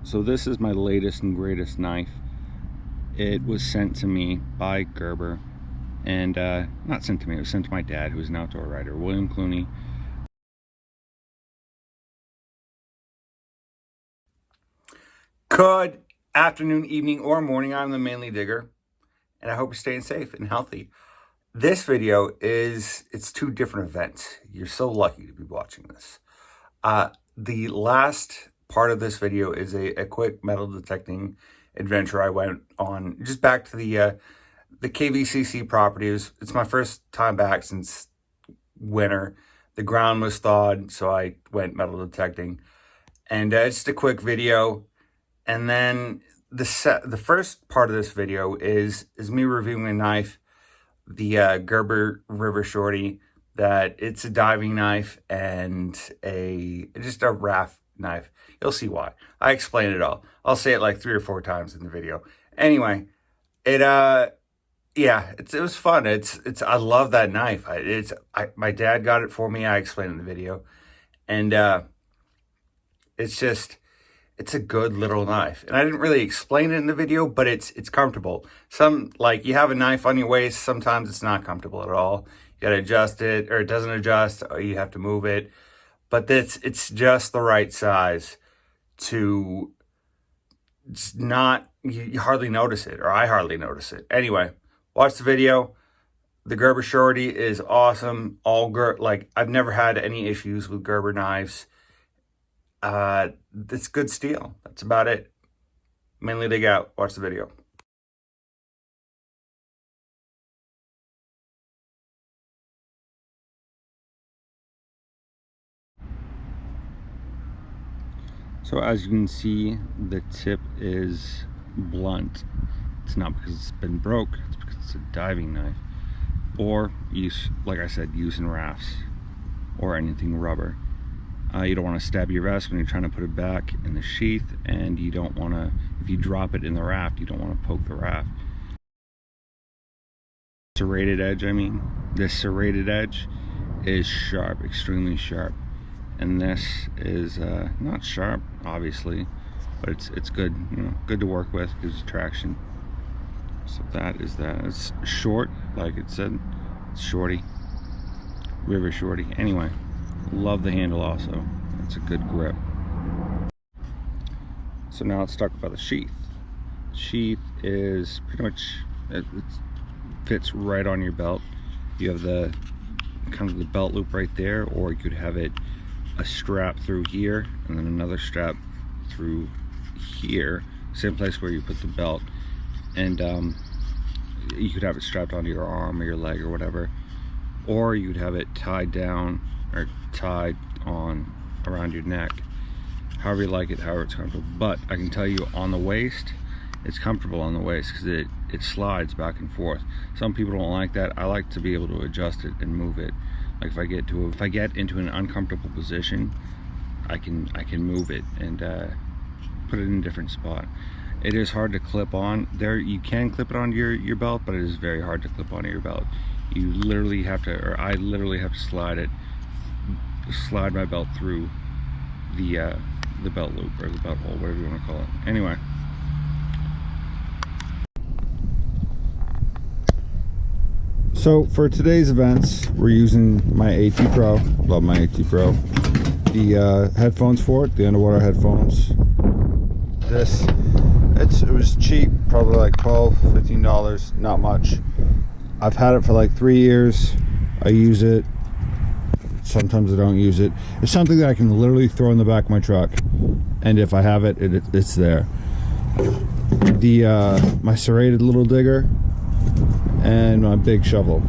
So this is my latest and greatest knife. It was sent to me by Gerber, and not sent to me, it was sent to my dad, who is an outdoor writer, William Clooney. Good afternoon, evening, or morning. I'm the Manly Digger, and I hope you're staying safe and healthy. This video it's two different events. You're so lucky to be watching this. The last part of this video is a quick metal detecting adventure I went on, just back to the KVCC property. It's my first time back since winter. The ground was thawed, so I went metal detecting, and it's just a quick video. And then the first part of this video is me reviewing a knife, the Gerber River Shorty. That it's a diving knife and just a raft knife. You'll see why. I explain it all. I'll say it like 3 or 4 times in the video. Anyway, it was fun. I love that knife. My dad got it for me. I explained it in the video, and it's a good little knife. And I didn't really explain it in the video, but it's comfortable. Like, you have a knife on your waist, sometimes it's not comfortable at all. You gotta adjust it, or it doesn't adjust, or you have to move it. But it's just the right size to you hardly notice it, or I hardly notice it. Anyway, watch the video. The Gerber Shorty is awesome. I've never had any issues with Gerber knives. It's good steel. That's about it. Mainly dig out. Watch the video. So as you can see, the tip is blunt. It's not because it's been broke, it's because it's a diving knife. Or like I said, using rafts or anything rubber. You don't want to stab your vest when you're trying to put it back in the sheath, and you don't want to, if you drop it in the raft, you don't want to poke the raft. Serrated edge, this serrated edge is sharp, extremely sharp. And this is not sharp, obviously, but it's good, good to work with, gives traction. So that is that. It's short, like it said, it's Shorty, River Shorty. Anyway, love the handle also. It's a good grip. So now let's talk about the sheath. Sheath is pretty much, it fits right on your belt. You have the kind of the belt loop right there, or you could have it a strap through here and then another strap through here, same place where you put the belt. And you could have it strapped onto your arm or your leg or whatever, or you'd have it tied down or tied on around your neck, however you like it, however it's comfortable. But I can tell you, on the waist, it's comfortable on the waist because it slides back and forth. Some people don't like that. I like to be able to adjust it and move it. Like if I get into an uncomfortable position, I can move it and put it in a different spot. It is hard to clip on. You can clip it on your belt, but it is very hard to clip onto your belt. You literally have to, or I literally have to slide my belt through the belt loop, or the belt hole, whatever you want to call it. Anyway. So for today's events, we're using my AT Pro. Love my AT Pro. The headphones for it, the underwater headphones. It was cheap, probably like $12, $15, not much. I've had it for like 3 years. I use it. Sometimes I don't use it. It's something that I can literally throw in the back of my truck, and if I have it, it's there. My serrated little digger and my big shovel.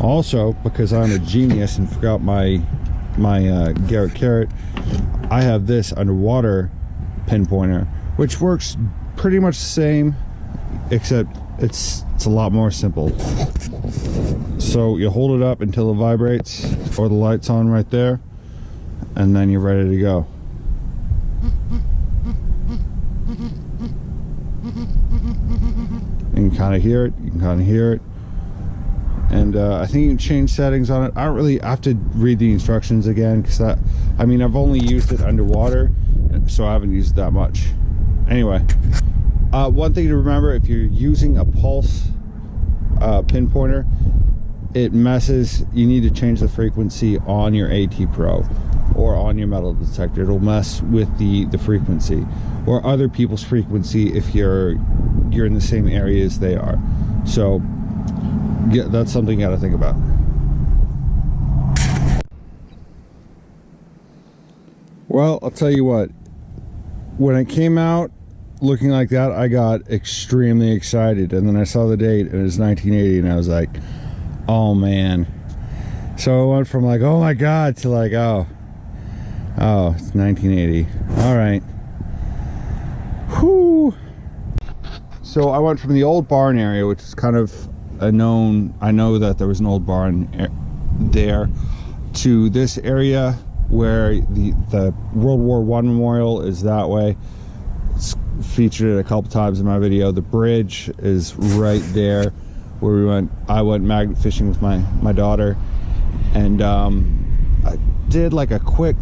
Also, because I'm a genius and forgot my Garrett Carrot, I have this underwater pinpointer, which works pretty much the same, except it's a lot more simple. So you hold it up until it vibrates, or the light's on right there, and then you're ready to go. You can kind of hear it, and I think you can change settings on it. I don't really have to read the instructions again, because I've only used it underwater, so I haven't used it that much. Anyway, one thing to remember, if you're using a pulse pinpointer, it messes. You need to change the frequency on your AT Pro or on your metal detector. It'll mess with the frequency or other people's frequency if you're in the same area as they are. So yeah, that's something you got to think about. Well, I'll tell you what, when it came out looking like that, I got extremely excited, and then I saw the date and it was 1980, and I was like, oh man. So I went from like, oh my god, to like, oh it's 1980. All right. Whew. So I went from the old barn area, which is kind of a known, I know that there was an old barn there, to this area where the World War I memorial is that way. It's featured it a couple times in my video. The bridge is right there where I went magnet fishing with my daughter, and I did like a quick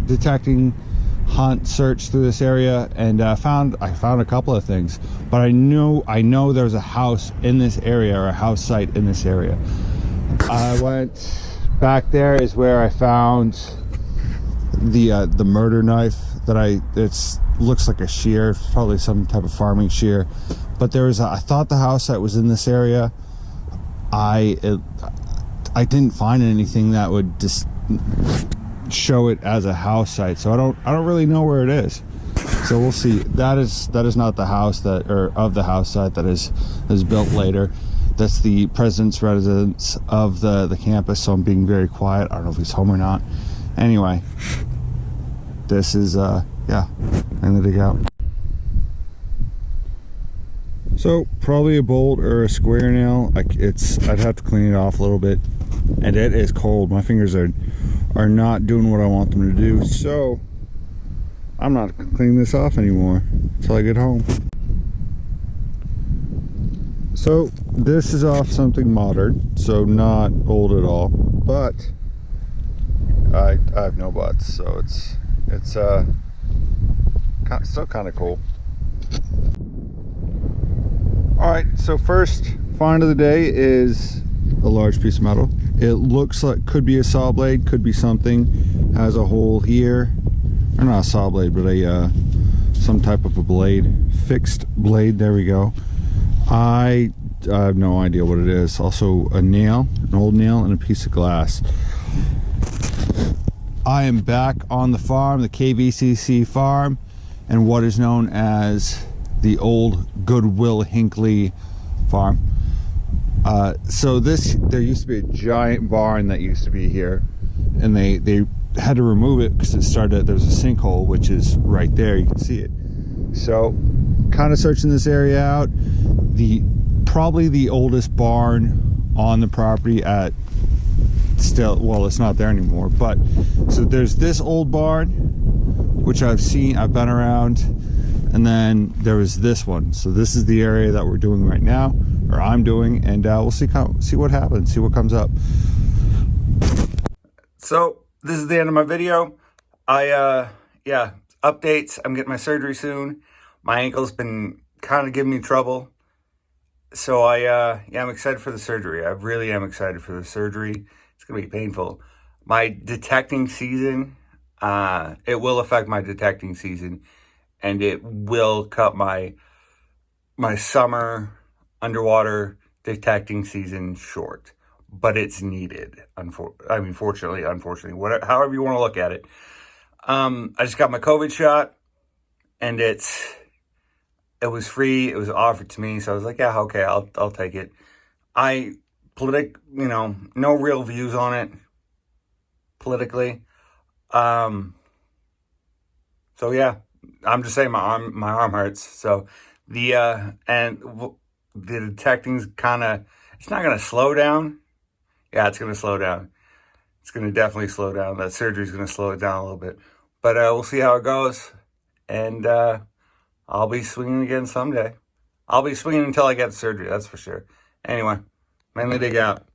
detecting hunt search through this area, and I found a couple of things, but I know there's a house in this area, or a house site in this area. I went back there is where I found the murder knife that it looks like a shear. It's probably some type of farming shear, but there was I thought the house that was in this area. I didn't find anything that would just show it as a house site, so I don't really know where it is. So we'll see. That is not the house of the house site that is built later. That's the president's residence of the campus, so I'm being very quiet. I don't know if he's home or not. Anyway, this is yeah, I'm gonna dig out. So probably a bolt or a square nail. I'd have to clean it off a little bit, and it is cold. My fingers are not doing what I want them to do, so I'm not cleaning this off anymore until I get home. So this is off something modern, so not old at all, but I have no butts, so it's still kind of cool. All right, so first find of the day is a large piece of metal. It looks like could be a saw blade, could be something. Has a hole here, or not a saw blade, but some type of a blade, fixed blade. There we go. I have no idea what it is. Also a nail, an old nail, and a piece of glass. I am back on the farm, the KVCC farm, and what is known as the old Goodwill Hinckley farm. So there used to be a giant barn that used to be here, and they had to remove it because there was a sinkhole, which is right there, you can see it. So kind of searching this area out. Probably the oldest barn on the property well, it's not there anymore, but so there's this old barn, which I've been around, and then there was this one. So this is the area that we're doing right now, or I'm doing, and we'll see what happens, see what comes up. So this is the end of my video. Yeah, updates. I'm getting my surgery soon. My ankle's been kind of giving me trouble. So I'm excited for the surgery. I really am excited for the surgery. It's going to be painful. My detecting season, it will affect my detecting season, and it will cut my summer underwater detecting season short. But it's needed. Fortunately, whatever, however you want to look at it. I just got my COVID shot, and it was free. It was offered to me, so I was like, yeah, okay, I'll take it. No real views on it politically. So yeah, I'm just saying my arm hurts. So the detecting's it's not gonna slow down. Yeah, it's gonna slow down. It's gonna definitely slow down. That surgery's gonna slow it down a little bit, but we'll see how it goes. And I'll be swinging again someday. I'll be swinging until I get the surgery, that's for sure. Anyway, mainly dig out.